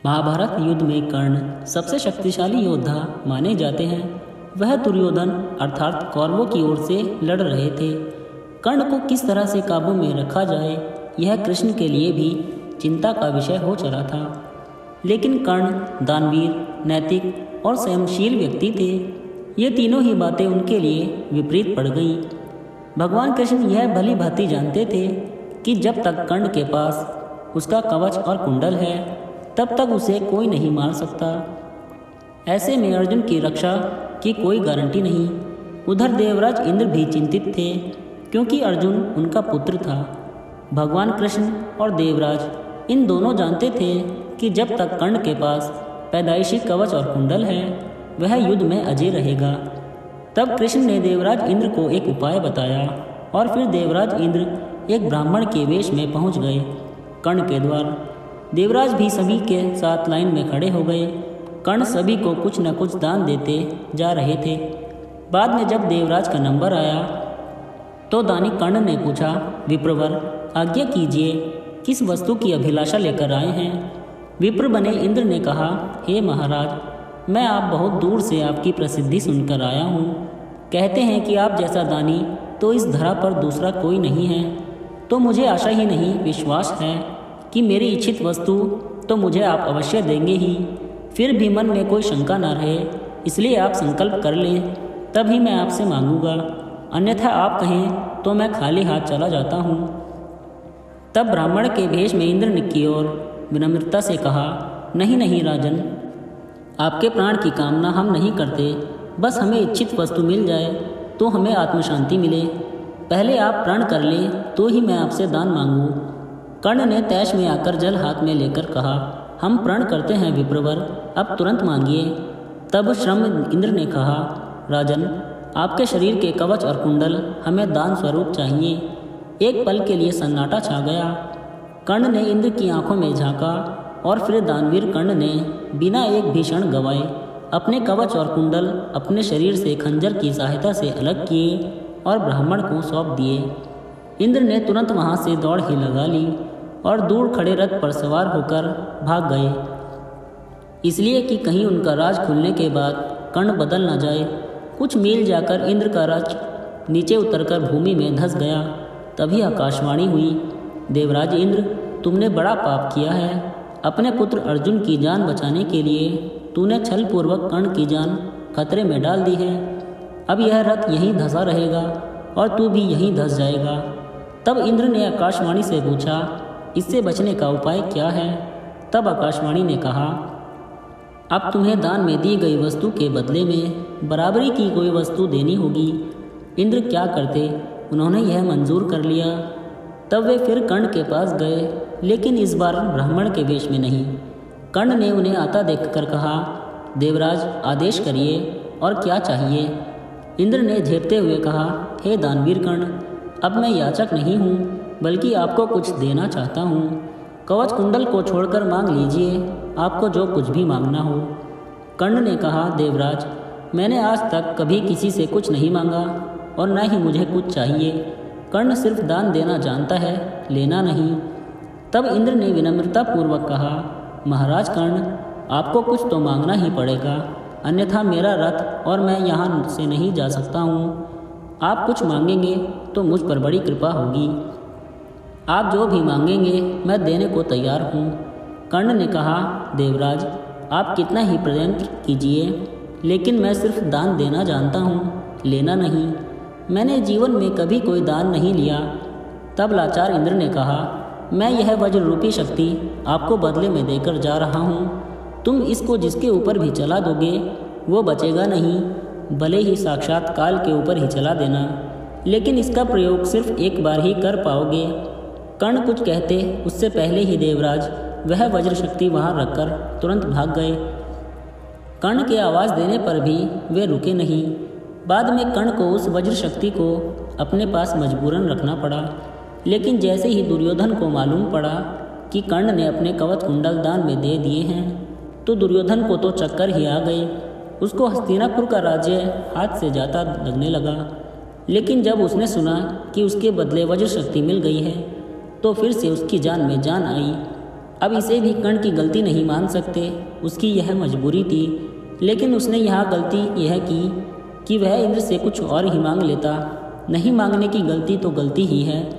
महाभारत युद्ध में कर्ण सबसे शक्तिशाली योद्धा माने जाते हैं। वह दुर्योधन अर्थात कौरवों की ओर से लड़ रहे थे। कर्ण को किस तरह से काबू में रखा जाए, यह कृष्ण के लिए भी चिंता का विषय हो चला था। लेकिन कर्ण दानवीर, नैतिक और संयमशील व्यक्ति थे। ये तीनों ही बातें उनके लिए विपरीत पड़ गईं। भगवान कृष्ण यह भली भांति जानते थे कि जब तक कर्ण के पास उसका कवच और कुंडल है, तब तक उसे कोई नहीं मार सकता। ऐसे में अर्जुन की रक्षा की कोई गारंटी नहीं। उधर देवराज इंद्र भी चिंतित थे, क्योंकि अर्जुन उनका पुत्र था। भगवान कृष्ण और देवराज इन दोनों जानते थे कि जब तक कर्ण के पास पैदाइशी कवच और कुंडल है, वह युद्ध में अजय रहेगा। तब कृष्ण ने देवराज इंद्र को एक उपाय बताया और फिर देवराज इंद्र एक ब्राह्मण के वेश में पहुंच गए कर्ण के द्वार। देवराज भी सभी के साथ लाइन में खड़े हो गए। कर्ण सभी को कुछ न कुछ दान देते जा रहे थे। बाद में जब देवराज का नंबर आया तो दानी कर्ण ने पूछा, विप्रवर आज्ञा कीजिए, किस वस्तु की अभिलाषा लेकर आए हैं? विप्र बने इंद्र ने कहा, हे महाराज, मैं आप बहुत दूर से आपकी प्रसिद्धि सुनकर आया हूँ। कहते हैं कि आप जैसा दानी तो इस धरा पर दूसरा कोई नहीं है। तो मुझे आशा ही नहीं विश्वास है कि मेरी इच्छित वस्तु तो मुझे आप अवश्य देंगे ही। फिर भी मन में कोई शंका ना रहे, इसलिए आप संकल्प कर लें, तभी मैं आपसे मांगूंगा। अन्यथा आप कहें तो मैं खाली हाथ चला जाता हूँ। तब ब्राह्मण के भेष में इंद्र ने की ओर विनम्रता से कहा, नहीं नहीं राजन, आपके प्राण की कामना हम नहीं करते। बस हमें इच्छित वस्तु मिल जाए तो हमें आत्मशांति मिले। पहले आप प्रण कर लें तो ही मैं आपसे दान मांगूँ। कर्ण ने तैश में आकर जल हाथ में लेकर कहा, हम प्रण करते हैं विप्रवर, अब तुरंत मांगिए। तब श्रम इंद्र ने कहा, राजन, आपके शरीर के कवच और कुंडल हमें दान स्वरूप चाहिए। एक पल के लिए सन्नाटा छा गया। कर्ण ने इंद्र की आंखों में झांका और फिर दानवीर कर्ण ने बिना एक भी क्षण गंवाए अपने कवच और कुंडल अपने शरीर से खंजर की सहायता से अलग किए और ब्राह्मण को सौंप दिए। इंद्र ने तुरंत वहां से दौड़ ही लगा ली और दूर खड़े रथ पर सवार होकर भाग गए, इसलिए कि कहीं उनका राज खुलने के बाद कर्ण बदल न जाए। कुछ मील जाकर इंद्र का रथ नीचे उतरकर भूमि में धंस गया। तभी आकाशवाणी हुई, देवराज इंद्र, तुमने बड़ा पाप किया है। अपने पुत्र अर्जुन की जान बचाने के लिए तूने छल पूर्वक कर्ण की जान खतरे में डाल दी है। अब यह रथ यहीं धंसा रहेगा और तू भी यहीं धंस जाएगा। तब इंद्र ने आकाशवाणी से पूछा, इससे बचने का उपाय क्या है? तब आकाशवाणी ने कहा, अब तुम्हें दान में दी गई वस्तु के बदले में बराबरी की कोई वस्तु देनी होगी। इंद्र क्या करते, उन्होंने यह मंजूर कर लिया। तब वे फिर कर्ण के पास गए, लेकिन इस बार ब्राह्मण के वेश में नहीं। कर्ण ने उन्हें आता देखकर कहा, देवराज आदेश करिए और क्या चाहिए? इंद्र ने झेपते हुए कहा, हे दानवीर कर्ण, अब मैं याचक नहीं हूँ, बल्कि आपको कुछ देना चाहता हूँ। कवच कुंडल को छोड़कर मांग लीजिए, आपको जो कुछ भी मांगना हो। कर्ण ने कहा, देवराज, मैंने आज तक कभी किसी से कुछ नहीं मांगा और न ही मुझे कुछ चाहिए। कर्ण सिर्फ दान देना जानता है, लेना नहीं। तब इंद्र ने विनम्रता पूर्वक कहा, महाराज कर्ण, आपको कुछ तो मांगना ही पड़ेगा, अन्यथा मेरा रथ और मैं यहाँ से नहीं जा सकता हूँ। आप कुछ मांगेंगे तो मुझ पर बड़ी कृपा होगी। आप जो भी मांगेंगे मैं देने को तैयार हूँ। कर्ण ने कहा, देवराज, आप कितना ही प्रयत्न कीजिए, लेकिन मैं सिर्फ दान देना जानता हूँ, लेना नहीं। मैंने जीवन में कभी कोई दान नहीं लिया। तब लाचार इंद्र ने कहा, मैं यह वज्र रूपी शक्ति आपको बदले में देकर जा रहा हूँ। तुम इसको जिसके ऊपर भी चला दोगे वो बचेगा नहीं, भले ही साक्षात काल के ऊपर ही चला देना, लेकिन इसका प्रयोग सिर्फ एक बार ही कर पाओगे। कर्ण कुछ कहते उससे पहले ही देवराज वह वज्र शक्ति वहाँ रखकर तुरंत भाग गए। कर्ण के आवाज़ देने पर भी वे रुके नहीं। बाद में कर्ण को उस वज्र शक्ति को अपने पास मजबूरन रखना पड़ा। लेकिन जैसे ही दुर्योधन को मालूम पड़ा कि कर्ण ने अपने कवच कुंडल दान में दे दिए हैं, तो दुर्योधन को तो चक्कर ही आ गए। उसको हस्तिनापुर का राज्य हाथ से जाता लगने लगा। लेकिन जब उसने सुना कि उसके बदले वज्र शक्ति मिल गई है, तो फिर से उसकी जान में जान आई। अब इसे भी कर्ण की गलती नहीं मान सकते, उसकी यह मजबूरी थी। लेकिन उसने यहाँ गलती यह की कि वह इंद्र से कुछ और ही मांग लेता। नहीं मांगने की गलती तो गलती ही है।